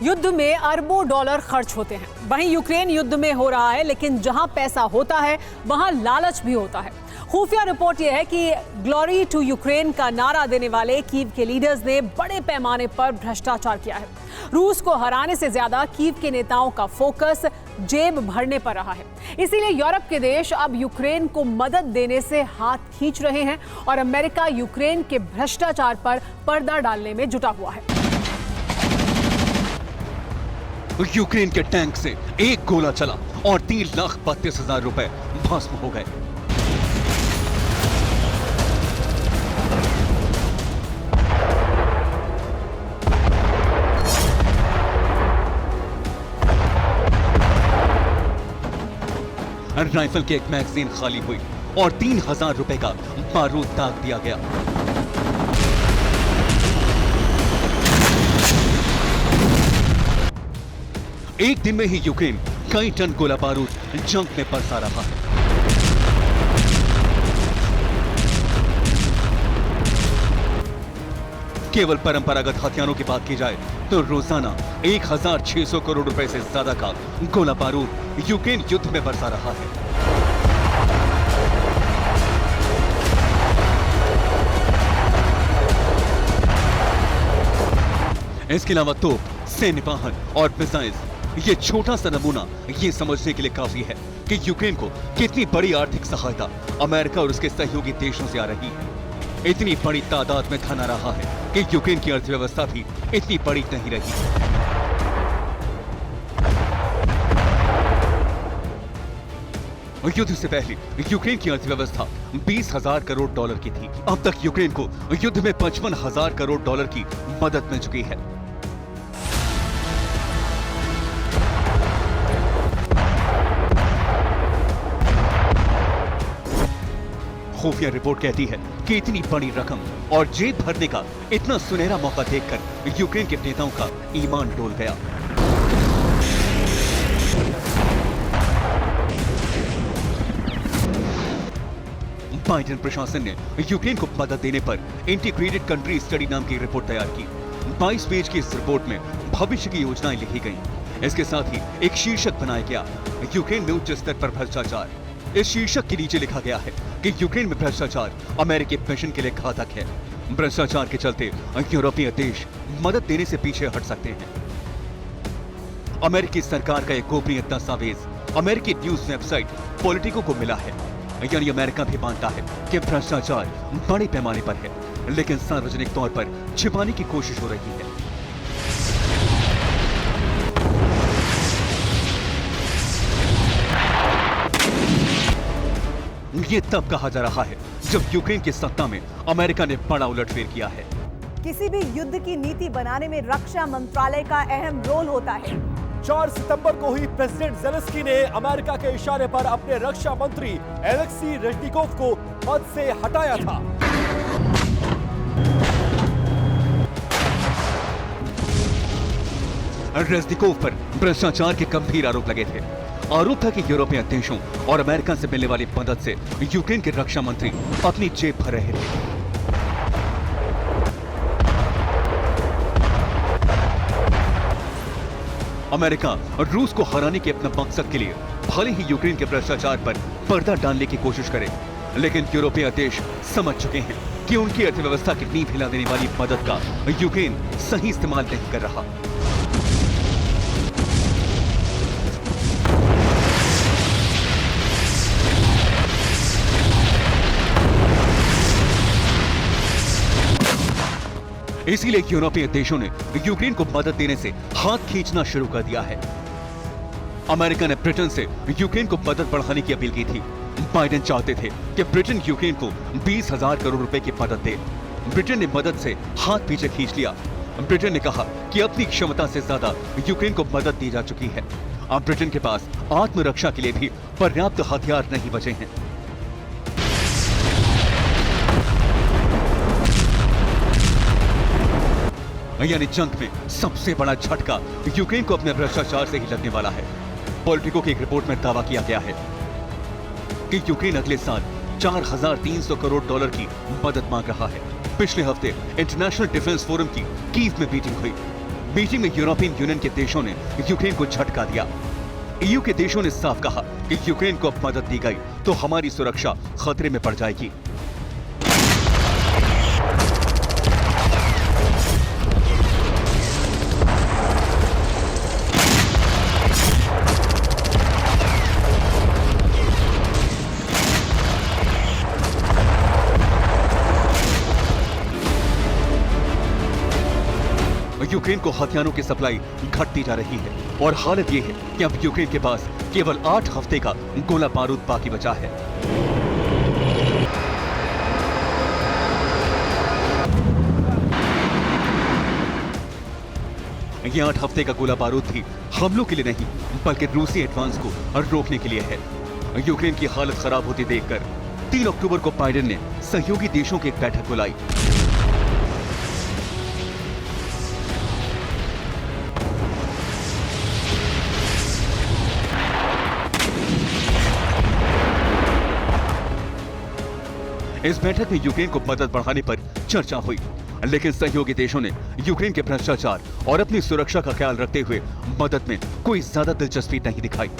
युद्ध में अरबों डॉलर खर्च होते हैं। वहीं यूक्रेन युद्ध में हो रहा है, लेकिन जहां पैसा होता है वहां लालच भी होता है। खुफिया रिपोर्ट यह है कि ग्लोरी टू यूक्रेन का नारा देने वाले कीव के लीडर्स ने बड़े पैमाने पर भ्रष्टाचार किया है। रूस को हराने से ज्यादा कीव के नेताओं का फोकस जेब भरने पर रहा है। इसीलिए यूरोप के देश अब यूक्रेन को मदद देने से हाथ खींच रहे हैं और अमेरिका यूक्रेन के भ्रष्टाचार पर पर्दा डालने में जुटा हुआ है। यूक्रेन के टैंक से एक गोला चला और 3,32,000 रुपए भस्म हो गए। राइफल की एक मैगजीन खाली हुई और 3,000 रुपए का बारूद दाग दिया गया। एक दिन में ही यूक्रेन कई टन गोला बारूद जंग में बरसा रहा है। केवल परंपरागत हथियारों की बात की जाए तो रोजाना 1,600 करोड़ रुपए से ज्यादा का गोला बारूद यूक्रेन युद्ध में बरसा रहा है। इसके अलावा तोप, सैन्य वाहन और मिसाइल। ये छोटा सा नमूना ये समझने के लिए काफी है कि यूक्रेन को कितनी बड़ी आर्थिक सहायता अमेरिका और उसके सहयोगी देशों से आ रही है। इतनी बड़ी तादाद में धन आ रहा है कि यूक्रेन की अर्थव्यवस्था भी इतनी बड़ी नहीं रही। युद्ध से पहले यूक्रेन की अर्थव्यवस्था 20,000 करोड़ डॉलर की थी। अब तक यूक्रेन को युद्ध में 55,000 करोड़ डॉलर की मदद मिल चुकी है। खुफिया रिपोर्ट कहती है कि इतनी बड़ी रकम और जेब भरने का इतना सुनहरा मौका देखकर यूक्रेन के नेताओं का ईमान डोल गया। बाइडेन प्रशासन ने यूक्रेन को मदद देने पर इंटीग्रेटेड कंट्री स्टडी नाम की रिपोर्ट तैयार की। 22 पेज की इस रिपोर्ट में भविष्य की योजनाएं लिखी गईं। इसके साथ ही एक शीर्षक बनाया गया, यूक्रेन में उच्च स्तर पर भ्रष्टाचार। इस शीर्षक के नीचे लिखा गया है कि यूक्रेन में भ्रष्टाचार अमेरिकी मिशन के लिए घातक है। भ्रष्टाचार के चलते यूरोपीय देश मदद देने से पीछे हट सकते हैं। अमेरिकी सरकार का एक गोपनीय दस्तावेज अमेरिकी न्यूज वेबसाइट पॉलिटिको को मिला है। यानी अमेरिका भी मानता है कि भ्रष्टाचार बड़े पैमाने पर है, लेकिन सार्वजनिक तौर पर छिपाने की कोशिश हो रही है। ये तब कहा जा रहा है जब यूक्रेन की सत्ता में अमेरिका ने बड़ा उलटफेर किया है। किसी भी युद्ध की नीति बनाने में रक्षा मंत्रालय का अहम रोल होता है। 4 सितंबर को ही प्रेसिडेंट ज़ेलेंस्की ने अमेरिका के इशारे पर अपने रक्षा मंत्री एलेक्सी रेजनिकोव को पद से हटाया था। रेजनिकोव पर भ्रष्टाचार के गंभीर आरोप लगे थे। आरोप था कि यूरोपीय देशों और अमेरिका से मिलने वाली मदद से यूक्रेन के रक्षा मंत्री अपनी जेब भर रहे थे। अमेरिका और रूस को हराने के अपने मकसद के लिए भले ही यूक्रेन के भ्रष्टाचार पर पर्दा डालने की कोशिश करे, लेकिन यूरोपीय देश समझ चुके हैं कि उनकी अर्थव्यवस्था की नींव हिला देने वाली मदद का यूक्रेन सही इस्तेमाल नहीं कर रहा। इसीलिए यूरोपीय देशों ने यूक्रेन को मदद देने से हाथ खींचना शुरू कर दिया है। अमेरिका ने ब्रिटेन से यूक्रेन को मदद बढ़ाने की अपील की थी। बाइडेन चाहते थे कि ब्रिटेन यूक्रेन को 20,000 करोड़ रुपए की मदद दे। ब्रिटेन ने मदद से हाथ पीछे खींच लिया। ब्रिटेन ने कहा कि अपनी क्षमता से ज्यादा यूक्रेन को मदद दी जा चुकी है। अब ब्रिटेन के पास आत्मरक्षा के लिए भी पर्याप्त हथियार नहीं बचे हैं। यानी जंग में सबसे बड़ा झटका यूक्रेन को अपने भ्रष्टाचार से ही लगने वाला है। पॉलिटिको की एक रिपोर्ट में दावा किया गया है कि यूक्रेन अगले साल 4,300 करोड़ डॉलर की मदद मांग रहा है। पिछले हफ्ते इंटरनेशनल डिफेंस फोरम की कीव में मीटिंग हुई। बीजिंग में यूरोपियन यूनियन के देशों ने यूक्रेन को झटका दिया। ईयू के देशों ने साफ कहा कि यूक्रेन को अब मदद दी गई तो हमारी सुरक्षा खतरे में पड़ जाएगी। यूक्रेन को हथियारों की सप्लाई घटती जा रही है और हालत यह है कि अब यूक्रेन के पास केवल 8 हफ्ते का गोला बारूद बाकी बचा है। ये 8 हफ्ते का गोला बारूद भी हमलों के लिए नहीं बल्कि रूसी एडवांस को रोकने के लिए है। यूक्रेन की हालत खराब होती देखकर 3 अक्टूबर को बाइडेन ने सहयोगी देशों की एक बैठक बुलाई। इस बैठक में यूक्रेन को मदद बढ़ाने पर चर्चा हुई, लेकिन सहयोगी देशों ने यूक्रेन के भ्रष्टाचार और अपनी सुरक्षा का ख्याल रखते हुए मदद में कोई ज्यादा दिलचस्पी नहीं दिखाई।